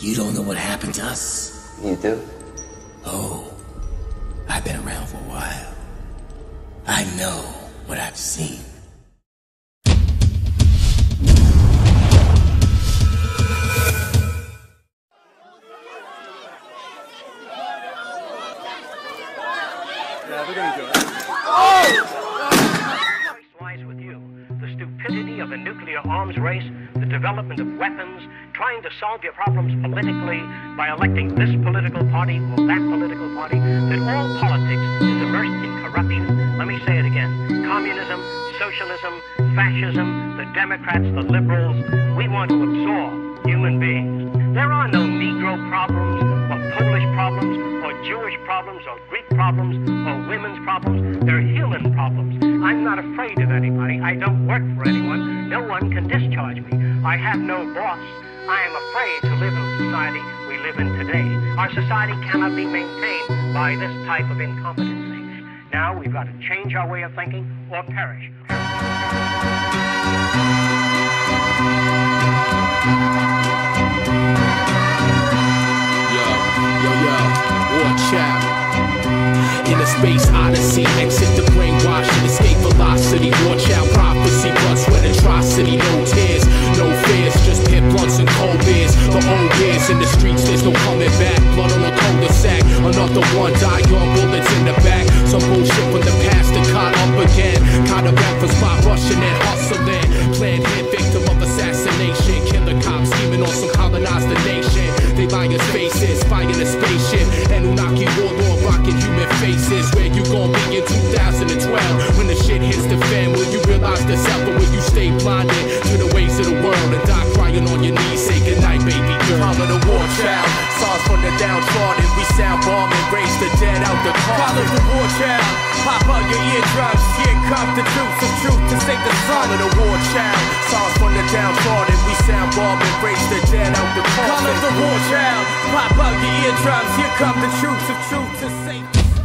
You don't know what happened to us? You do? Oh, I've been around for a while. I know what I've seen. Yeah, they're gonna do it. With you, the stupidity of the nuclear arms race, the development of weapons, trying to solve your problems politically by electing this political party or that political party, that all politics is immersed in corruption. Let me say it again. Communism, socialism, fascism, the Democrats, the liberals, we want to absorb human beings. There are no Negro problems, or Polish problems, or Jewish problems, or Greek problems, or women's problems. They're human problems. I'm not afraid of anybody. I don't work for anyone. No one can discharge me. I have no boss. I am afraid to live in the society we live in today. Our society cannot be maintained by this type of incompetency. Now we've got to change our way of thinking or perish. Yo, war child. In a space odyssey, exit the brainwashing, escape velocity, war child prophecy, blood, sweat, atrocity, no tears, no fears, just pit blunts and cold beers. The old years in the streets, there's no coming back. Blood on a cul-de-sac, another one, die young, bullets in the back. Some bullshit from the past that caught up again. Caught a back for spot rushing and hustling. Planned hit, victim of assassination. Killer cops scheming on some colonized the nation. They lie in spaces, fighting a spaceship. Anunnaki warlord rocking human faces. Where you gon' be in 2012? When the shit hits the fan, will you realize the self, or will you stay blinded to the ways of the world and die crying on your knees? Say goodnight, baby girl. Follow the war child, SARS from the downtrodden. We sound bomb and raise the dead out the car. Follow the war child, pop out your eardrums. Here comes the truth, some truth to save the sun. Follow the war child, SARS from the downtrodden. We sound bomb and raise the dead out the car. Follow the war child, pop out your eardrums. Here come the truth, some truth to save the sun.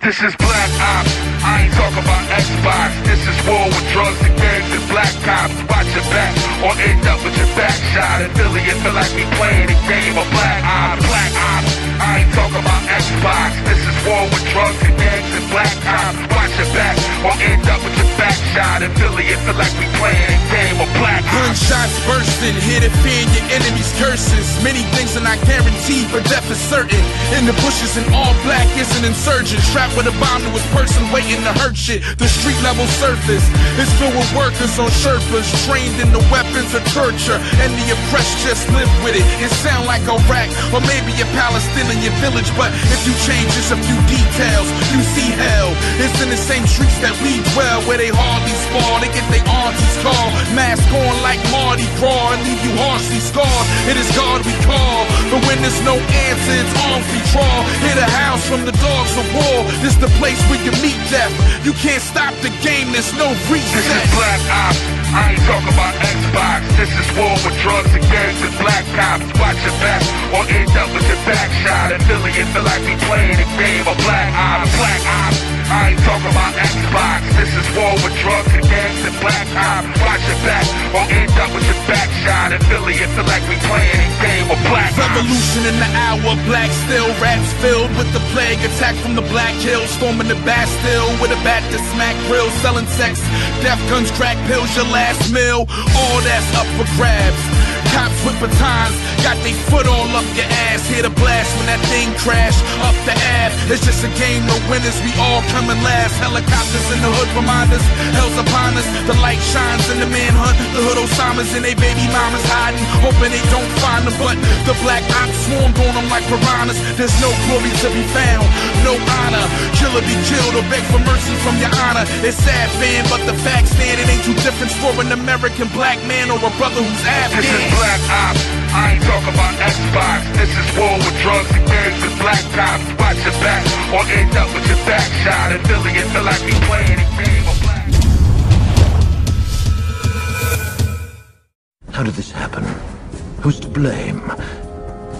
This is Black Ops, I ain't talking about Xbox. This is war with drugs and gangs and black cops. Watch your back or end up with your back shot. Affiliate feel like we playing a game of Black Ops. Black Ops, I ain't talking about Xbox. This is war with drugs and gangs and black cops. Watch your back or end up with your back shot. Affiliate feel like we playing a game of Black Ops. Gunshots bursting, here to fear your enemy's curses. Many things are not guaranteed, but death is certain. In the bushes in all black is an insurgent. Trapped with a bomb to his person waiting to hurt shit. The street level surface is filled with workers on Sherpas, trained in the weapons of torture, and the oppressed just live with it. It sound like Iraq or maybe a Palestinian village, but if you change just a few details, you see hell. It's in the same streets that we dwell, where they hardly fall. They get their aunties called, mask on like Mardi Gras, and leave you harshly scarred. It is God we call, but when there's no answer, it's arms we draw. Hit a house from the dogs of war. This the place where you meet death. You can't stop the game, there's no reset. This is Black Ops, I ain't talking about Xbox. This is war with drugs and gangs and black cops. Watch your back or end up with your back shot. Affiliate feel like we playing a game of Black Ops. Black Ops, I ain't talking about Xbox. This is war with drugs and gangs and black cops. Watch your back or end up with your back shot. Affiliate feel like we playing a game of Black Ops. Revolution in the hour, black still, raps filled with the plague. Attack from the Black Hills, storming the Bastille with a bat to smack grills, selling sex, death guns, crack pills, your last meal. All that's up for grabs. Cops with batons, got they foot all up your ass. Hear the blast when that thing crash up the Ave. It's just a game of winners, we all coming last. Helicopters in the hood remind us, hell's upon us. The light shines in the manhunt, the hood Osamas and they baby mamas hiding, hoping they don't find them. But the black ops swarmed on them like piranhas. There's no glory to be found, no honor. Kill or be killed or beg for mercy from your honor. It's sad, fan, but the facts stand. It ain't too different for an American black man or a brother who's Afghan. This is Black Ops, I ain't talking about Xbox. This is war with drugs and gangs and black cops. Watch your back or end up with your back shot. Affiliate feel like we playing a game of Black. How did this happen? Who's to blame?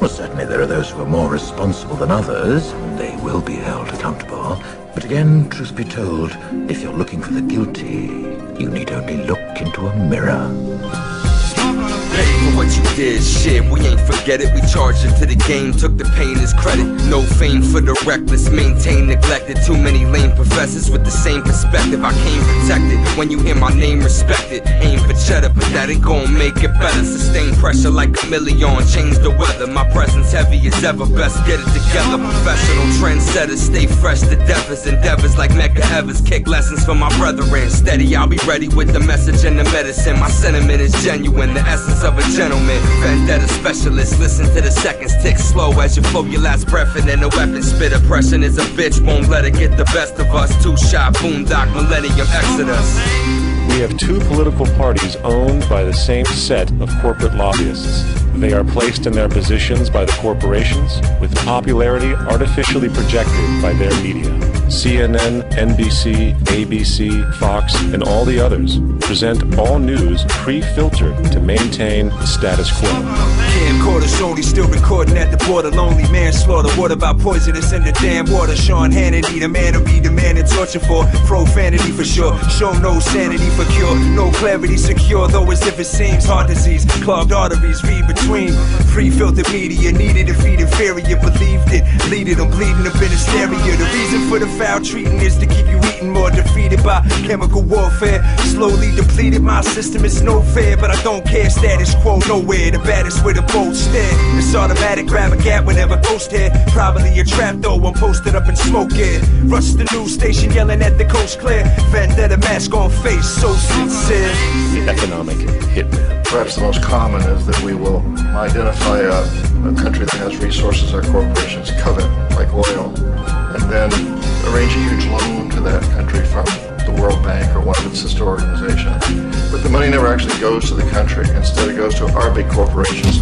Well, certainly there are those who are more responsible than others, and they will be held accountable. But again, truth be told, if you're looking for the guilty, you need only look into a mirror. Pay for what you did, shit, we ain't forget it. We charged into the game, took the pain as credit. No fame for the reckless, maintained, neglected. Too many lame professors with the same perspective. I came protected, when you hear my name, respect it. Aim for cheddar, but that ain't gon' make it better. Sustain pressure like a million, change the weather. My presence heavy as ever, best get it together. Professional trendsetters, stay fresh to death's endeavors. Like Mecca Evers, kick lessons for my brethren. Steady, I'll be ready with the message and the medicine. My sentiment is genuine, the essence of a gentleman. Vendetta specialist, listen to the seconds tick slow as you flow your last breath and then the weapon spit. Oppression is a bitch, won't let it get the best of us. Two shot, boondock, millennium exodus. We have two political parties owned by the same set of corporate lobbyists. They are placed in their positions by the corporations, with popularity artificially projected by their media. CNN, NBC, ABC, Fox, and all the others present all news pre-filtered to maintain the status quo. Camcorder Shoney still recording at the border. Lonely manslaughter. What about poisonous in the damn water? Sean Hannity, the man to be demanded torture for profanity for sure. Show no sanity for cure. No clarity secure, though as if it seems. Heart disease, clogged arteries, read between. Pre-filtered media needed to feed inferior. Believed it, leaded them bleeding up in hysteria. The reason for the foul treating is to keep you eating more. Defeated by chemical warfare. Slowly depleted, my system is no fair. But I don't care, status quo nowhere. The baddest with a bold stare. It's automatic, grab a gap whenever ghost head. Probably a trap though, I'm posted up in smoke air. Rush the news station yelling at the coast clear. Vendetta mask on face, so sincere. The economic hitman. Perhaps the most common is that we will identify a country that has resources our corporations covet, like oil, and then arrange a huge loan to that country from the World Bank or one of its sister organizations. But the money never actually goes to the country. Instead, it goes to our big corporations.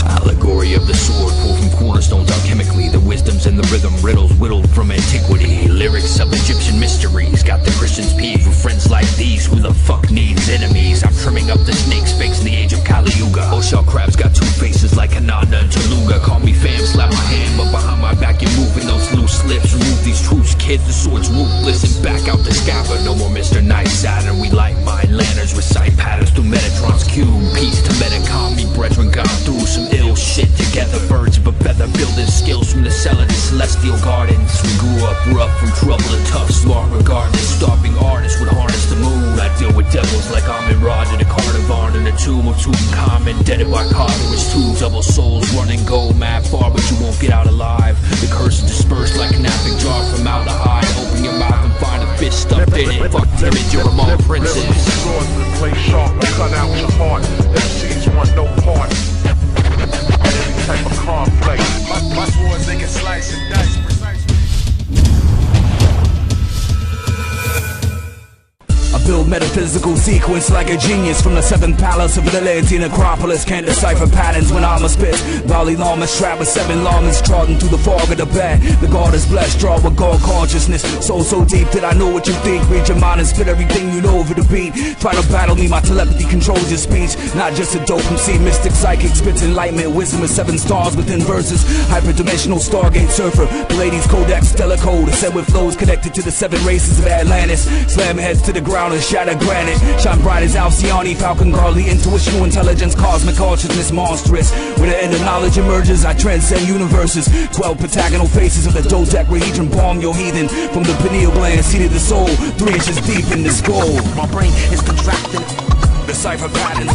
Allegory of the sword pulled from cornerstones alchemically. The wisdoms and the rhythm riddles whittled from antiquity. Lyrics of Egyptian mysteries got the Christians peeved with friends like these. Who the fuck needs enemies? I'm trimming up the snakes fakes in the age of Kali Yuga. Oshell crabs got two faces like Hananda and Taluga. Call me fam, slap my hand, but behind my back you're moving those loose lips. Remove these truths, kid, the sword's ruthless. And back out the scabbard, no more Mr. Nice Saturn. We light mine lanterns, recite patterns through Metatron's cube. Peace to Metacon, me brethren gone through some ill shit together. Birds of a feather, building skills from the cellar to celestial gardens. We grew up rough from trouble to tough, smart regardless. Starving artists would harness the moon. I deal with devils like I'm in Roger the Carnivore in the tomb of Tutankhamun. Deaded by Carter's two double souls running go mad far, but you won't get out alive. The curse is dispersed like an epic jar from out the hide. Open your mouth and find a fish stuffed in it. Fuck timid, you're among princes. Play sharp and cut out your heart. MCs want no part. Any type of conflict. My swords, they can slice and dice precisely. I build metaphysical sequence like a genius from the seventh palace of the Atlantean Acropolis. Can't decipher patterns when I'm a spit. Dalai Lama strapped with 7 llamas trotting through the fog of the bed. The God is blessed, draw with God consciousness. So deep that I know what you think. Read your mind and spit everything you know over the beat. Try to battle me, my telepathy controls your speech. Not just a dope MC, mystic psychic spits enlightenment. Wisdom is 7 stars within verses. Hyperdimensional Stargate surfer. Pallades Codex Stellar Code. Set with flows connected to the 7 races of Atlantis. Slam heads to the ground and shatter granite. Shine bright as Alcyone, Falcon Garly. Intuitional intelligence, cosmic consciousness, monstrous. When the end of knowledge emerges, I transcend universes. 12 pentagonal faces of the dodecahedron. Bomb your heathen from the pineal gland, seat of the soul. 3 inches deep in the skull. My brain is contracting. Decipher patterns.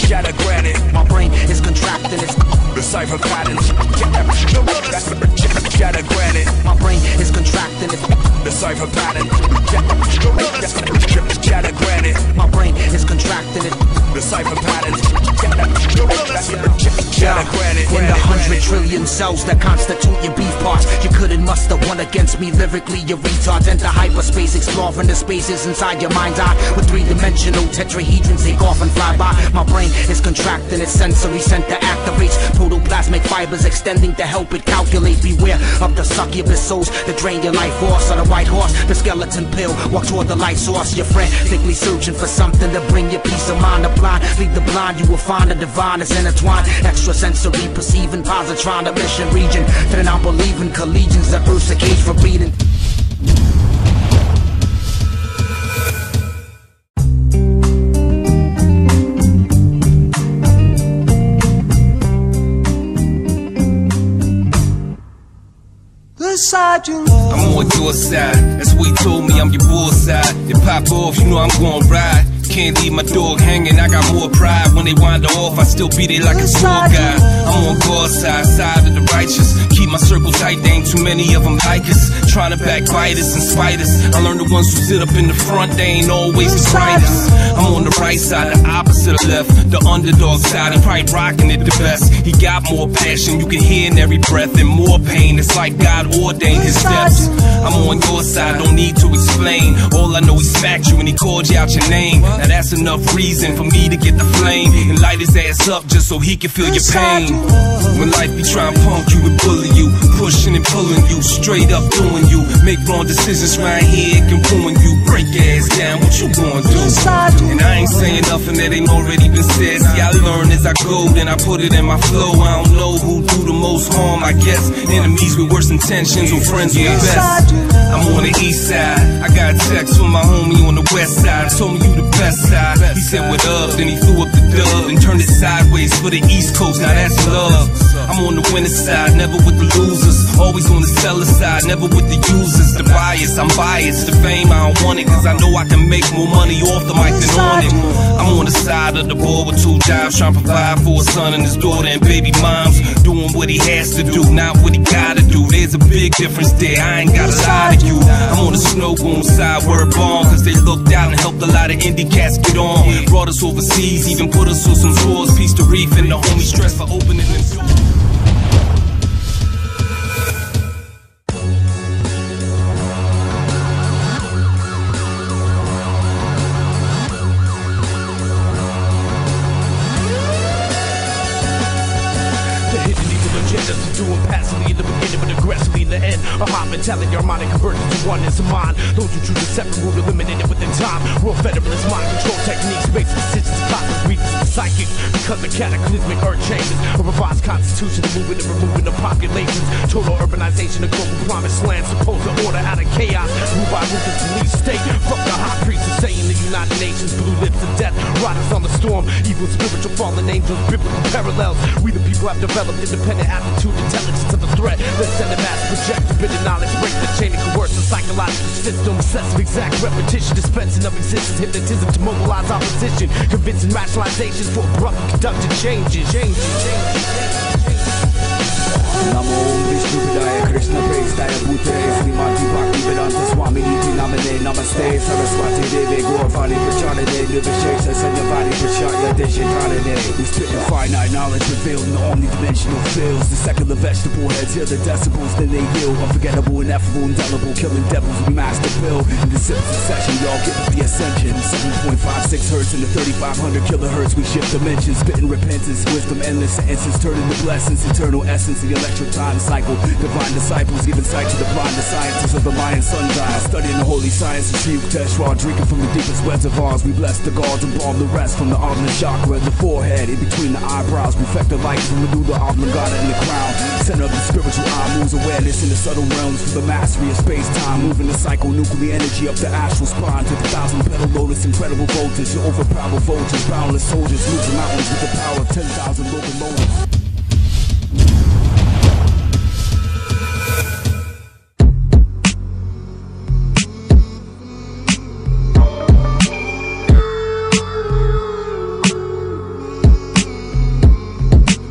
Shatter granite. My brain is contracting. Decipher patterns. Shatter granite. My brain is contracting. decipher patterns. Shatter granite. My brain is contracting it. Decipher patterns. Shatter granite. In the 100 trillion cells that constitute your beef parts, you couldn't muster one against me lyrically, you retards. Enter hyperspace, exploring the spaces inside your mind's eye with three-dimensional tetrahedrons take off and fly by. My brain is contracting, its sensory center activates protoplasmic fibers extending to help it calculate. Beware of the succubus souls that drain your life force. On the white horse, the skeleton pill, walk toward the light source. You're frantically searching for something to bring your peace of mind. The blind lead the blind, you will find the divine is intertwined. Extrasensory perceiving positron, the mission region to the non-believing collegians, the earth's a cage for breeding. I'm on your side, that's what he told me, I'm your bullseye. You pop off, you know I'm gon' ride. Can't leave my dog hanging, I got more pride. When they wind off, I still be there like a tour guy. I'm on God's side, side of the righteous. Keep my circle tight, there ain't too many of them like us. Trying to backbite us and spite us. I learned the ones who sit up in the front, they ain't always the brightest. I'm on the right side, the opposite of left. The underdog side, and probably rocking it the best. He got more passion, you can hear in every breath. And more pain, it's like God ordained his steps. I'm on your side, don't need to explain. All I know, he smacked you and he called you out your name. Now that's enough reason for me to get the flame and light his ass up just so he can feel your pain. When life be trying to punk you and bully you, pushing and pulling you, straight up doing you. Make wrong decisions right here, it can ruin you. Break your ass down, what you gonna do? And I ain't saying nothing that ain't already been said. See, I learn as I go, then I put it in my flow. I don't know who do the most harm, I guess. Enemies with worse intentions or friends with the best. I'm on the east side, I got a text from my homie on the west side. Told me you the best side. He said what up, then he threw up the dub and turned it sideways for the east coast, now that's love. I'm on the winner side, never with the losers. Always on the seller side, never with the users. The bias, I'm biased. The fame, I don't want it, cause I know I can make more money off the mic than on it. I'm on the side of the board with two jobs, trying to provide for a son and his daughter and baby moms. Doing what he has to do, not what he gotta do. There's a big difference there, I ain't gotta lie to you. I'm on the Snowgoons side, word bomb, cause they looked out and helped a lot of indie cats get on. Brought us overseas, even put us on some tours. Piece to reef and the homie stress for opening them doors. Doing passively in the beginning, but aggressively in the end. A hot mentality, harmonic converted to oneness of mind. Those who choose to separate will eliminate it within time. World federalist mind control techniques, basic decisions, cosmic reasons, and psychics. Because the cataclysmic earth changes. A revised constitution, moving and removing the populations. Total urbanization, a global promised land. Supposed to order out of chaos. Rule by rule, the police state. Fuck the high priest of saying the United Nations. Blue lips of death, riders on the storm. Evil spiritual fallen angels, biblical parallels. We the people have developed independent aptitude, intelligence of the threat. Let's send a mass project to bit of knowledge, break the chain and coerce the psychological system. Obsessive exact repetition, dispensing of existence, hypnotism to mobilize opposition, convincing rationalizations for abrupt conducted changes. Namo Om Vishnu Vidaya Krishna Prestaya Bhute Srimati Bhakti Vedanta Swami Niti Namane Namaste Saraswati Deve Gaurvani Pracharane Nirvishesha Sanyavani Prachaya Deshitarane. We spit in finite knowledge revealed in the omnidimensional fields. The secular vegetable heads hear the decibels, then they heal. Unforgettable, ineffable, indelible, killing devils we master pill. In the simple succession, y'all get the ascension. 7.56 hertz and the 3500 kilohertz. We shift dimensions, spitting repentance, wisdom, endless sentences, turning to blessings, eternal essence, the electro time cycle. Divine disciples giving sight to the blind, the scientists of the Mayan sundial. Studying the holy science of Shriuk Teshwar, drinking from the deepest reservoirs. We bless the gods and balm the rest from the Ajna chakra in the forehead, in between the eyebrows. Perfect the light from the Oblongata in the crown. Center of the spiritual eye moves awareness in the subtle realms for the mastery of space-time. Moving the psychonuclear energy up the astral spine to the 1,000-petal lotus, incredible voltage. To overpower vultures, boundless soldiers, move the mountains with the power of 10,000 locomotives.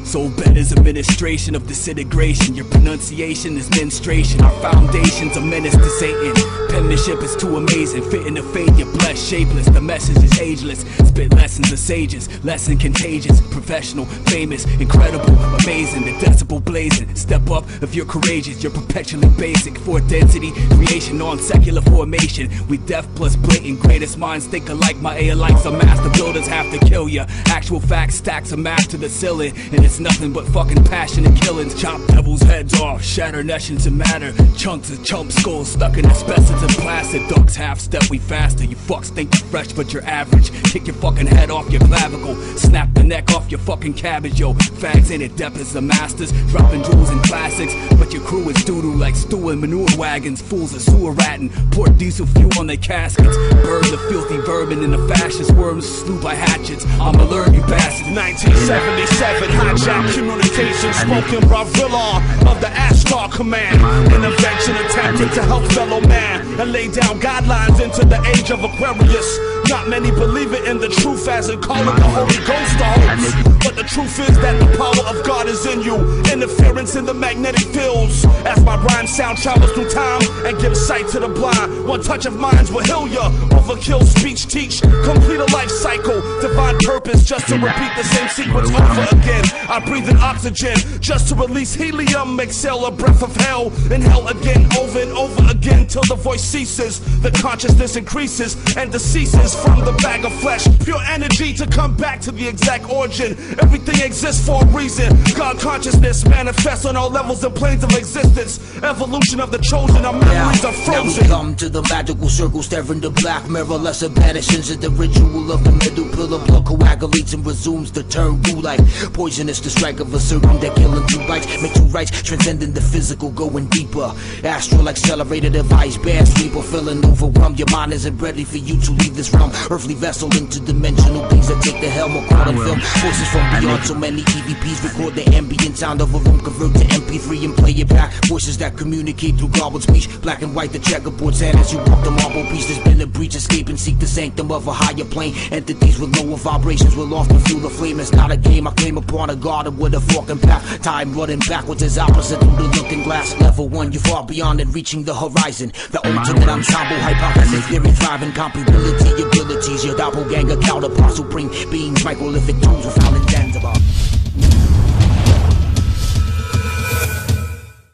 So better is administration of disintegration. Your pronunciation is menstruation. Our foundation's a menace to Satan. Penmanship is too amazing, fitting the fate, you're blessed, shapeless. The message is ageless. Spit lessons of sages, lesson contagious. Professional, famous, incredible, amazing. The decibel blazing. Step up if you're courageous. You're perpetually basic. For density, creation on secular formation. We deaf plus blatant. Greatest minds think alike. My A-alikes are master builders, have to kill ya. Actual facts, stacks of math to the ceiling. And it's nothing but fucking passion and killings. Chop devils' heads off, shatter nations and matter. Chunks of chump skulls stuck in asbestos and plastic. Ducks half step, we faster. You fucks think you're fresh, but you're average. Kick your fucking head off your clavicle. Snap the neck off your fucking cabbage, yo. Fags ain't adept as the masters. Dropping jewels and classics. But your crew is doo-doo like stew and manure wagons. Fools are sewer ratting. Pour diesel fuel on their caskets. Burn the filthy vermin and the fascist worms slew by hatchets. I'ma learn you bastards. 1977, hijack communications, spoken by Villar of the Ashtar Command. Intervention attempted to help fellow man and lay down guidelines into the age of Aquarius. Not many believe it in the truth as in calling the Holy Ghost a hoax. But the truth is that the power of God is in you. Interference in the magnetic fields. As my rhyme sound travels through time and gives sight to the blind. One touch of minds will heal ya. Overkill speech teach. Complete a life cycle. Divine purpose just to repeat the same sequence over again. I breathe in oxygen just to release helium. Exhale a breath of hell. Inhale again over and over again till the voice ceases. The consciousness increases and deceases from the bag of flesh. Pure energy to come back to the exact origin. Everything exists for a reason. God consciousness manifests on all levels and planes of existence. Evolution of the chosen, our memories are frozen. Now we come to the magical circle, staring the black mirror. Lesser vanishes in the ritual of the middle pillar. Blood coagulates and resumes the turn blue like poisonous. The strike of a serpent that killing two bites. Make two rights, transcending the physical, going deeper. Astral accelerator device, bad sleeper, feeling overwhelmed. Your mind isn't ready for you to leave this realm. Earthly vessel, interdimensional beings that take the helm or call them film. Voices from beyond, so many EVPs record the ambient sound of a room, convert to MP3 and play it back. Voices that communicate through garbled speech, black and white, the checkerboard sand as you walk the marble beach. There's been a breach, escape and seek the sanctum of a higher plane. Entities with lower vibrations will often fuel the flame. It's not a game, I claim upon a garden with a forking path. Time running backwards is opposite through the looking glass. Level 1, you far beyond and reaching the horizon. The ultimate ensemble, hypothesis, theory, thriving, comparability, abilities. Your doppelganger, counterpart, supreme beings, microlithic tools without intangible.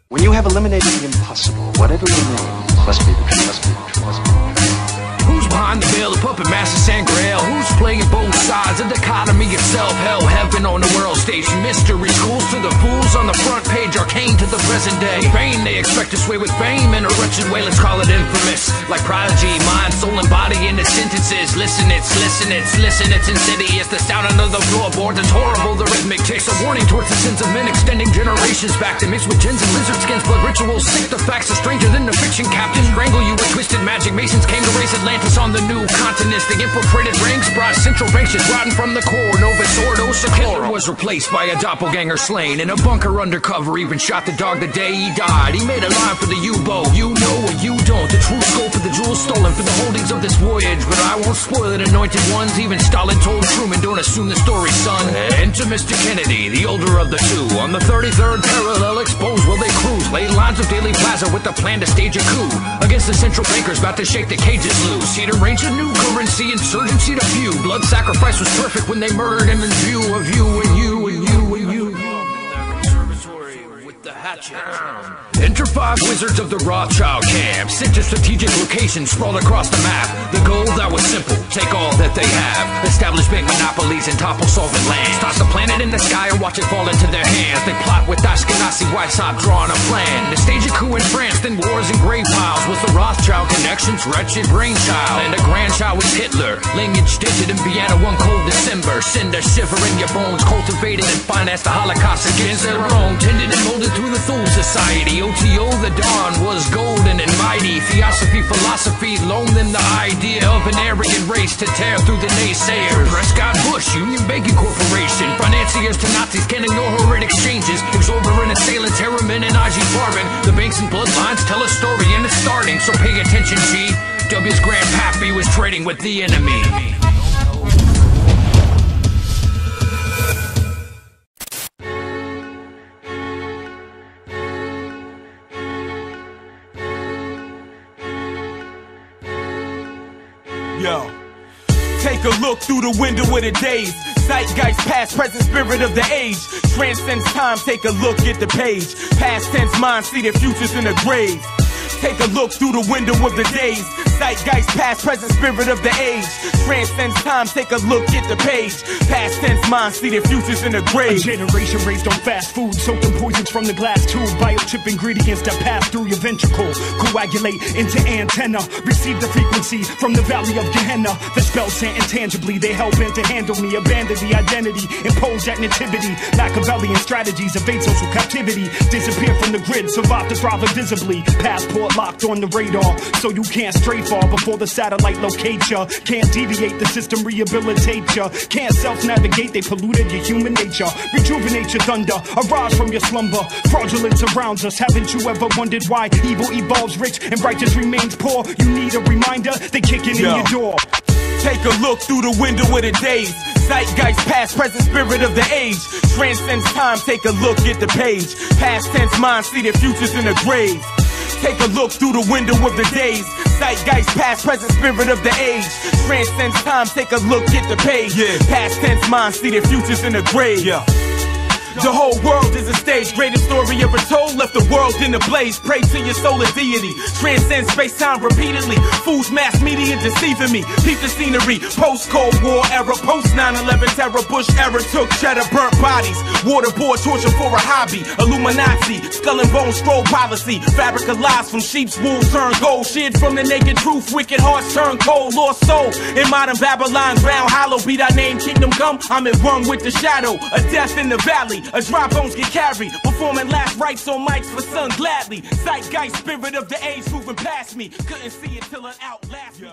When you have eliminated the impossible, whatever remains must be the truth, must be the truth, must be the truth. Who's behind the veil, the puppet master Sangrail? Who's playing both sides, the dichotomy itself? Hell, heaven on the world stage. Mystery schools to the fools on the front page, arcane to the present day. Vain, they expect to sway with fame in a wretched way, let's call it infamous. Like prodigy, mind, soul, and body in the sentences. Listen, it's insidious. The sound under the floorboards, it's horrible. The rhythmic takes a warning towards the sins of men, extending generations back to mix with gins and lizard skins. Blood rituals, sick the facts are stranger than the fiction. Captains strangle you with twisted magic. Masons came to raise Atlantis on the new continents. They infiltrated ranks, brought central banks just rotten from the core. Novus Ordo Seclorum was replaced by a doppelganger slain in a bunker undercover. Even shot the dog the day he died. He made a line for the U-boat. You know or you don't. The true scope of the jewels stolen for the holdings of this voyage. But I won't spoil it, anointed ones. Even Stalin told Truman, don't assume the story, son. Enter Mr. Kennedy, the older of the two. On the 33rd parallel, exposed while they cruise. Lay lines of Daily Plaza with the plan to stage a coup against the central bankers, about to shake the cages loose. He'd arrange a new currency, insurgency to few. Blood sacrifice was perfect when they murdered him in view of you and you and you and you. With the hatchet. Enter 5 wizards of the Rothschild camp, sent to strategic locations sprawled across the map. The goal that was simple, take all that they have. Establish bank monopolies and topple solvent lands. Toss the planet in the sky and watch it fall into their hands. They plot with Ashkenazi white sop drawing a plan to stage a coup in France, then wars and grave piles. With the Rothschild connections, wretched brainchild. And a grandchild was Hitler, lineage dented in Vienna one cold December. Send a shiver in your bones, cultivated and financed the Holocaust against their own. Tended and molded through the Thule Society. OTO, the dawn was golden and mighty. Theosophy, philosophy, loaned them the idea of an arrogant race to tear through the naysayers. Prescott Bush, Union Banking Corporation, financiers to Nazis can't ignore horrid exchanges. Exorbitant assailants, Harriman and IG Farben. The banks and bloodlines tell a story and it's starting, so pay attention, G. W's grandpappy was trading with the enemy. look through the window of the days. Zeitgeist, past, present, spirit of the age. Transcends time, take a look at the page. Past tense mind, see the futures in the grave. Take a look through the window of the days. Zeitgeist, past, present, spirit of the age. Transcends time, take a look at the page. Past tense mind, see the futures in the grave. A generation raised on fast food, soaked in poisons from the glass tube. Biochip ingredients that pass through your ventricle, coagulate into antenna. Receive the frequency from the valley of Gehenna. The spells sent intangibly, they hell bent to handle me. Abandon the identity, impose at nativity. Machiavellian strategies evade social captivity. Disappear from the grid, survive to thrive invisibly. Passport locked on the radar, so you can't stray far before the satellite locate ya. Can't deviate, the system rehabilitate ya. Can't self-navigate, they polluted your human nature. Rejuvenate your thunder, arise from your slumber. Fraudulence surrounds us, haven't you ever wondered why evil evolves rich and righteous remains poor? You need a reminder, they kicking in your door. Take a look through the window of the days. Zeitgeist, past, present, spirit of the age. Transcends time, take a look at the page. Past tense mind, see the futures in the grave. Take a look through the window of the days. Zeitgeist, past, present, spirit of the age. Transcends time, take a look at the page. Past tense mind, see the futures in the grave. The whole world is a stage, greatest story ever told, left the world in a blaze. Pray to your solar deity, transcend space-time repeatedly. Fools, mass media deceiving me. Peep the scenery, post-Cold War era, post-9/11 terror, Bush era, took cheddar, burnt bodies. Waterboard torture for a hobby, Illuminati, skull and bone scroll policy. Fabric of lies from sheep's wool turn gold. Shit from the naked truth, wicked hearts turn cold. Lost soul, in modern Babylon, ground hollow. Be thy name, kingdom come, I'm in one with the shadow. A death in the valley. A dry bones get carried, performing last rites on mics for sun gladly. Zeitgeist, spirit of the age moving past me. Couldn't see it till it outlasts me.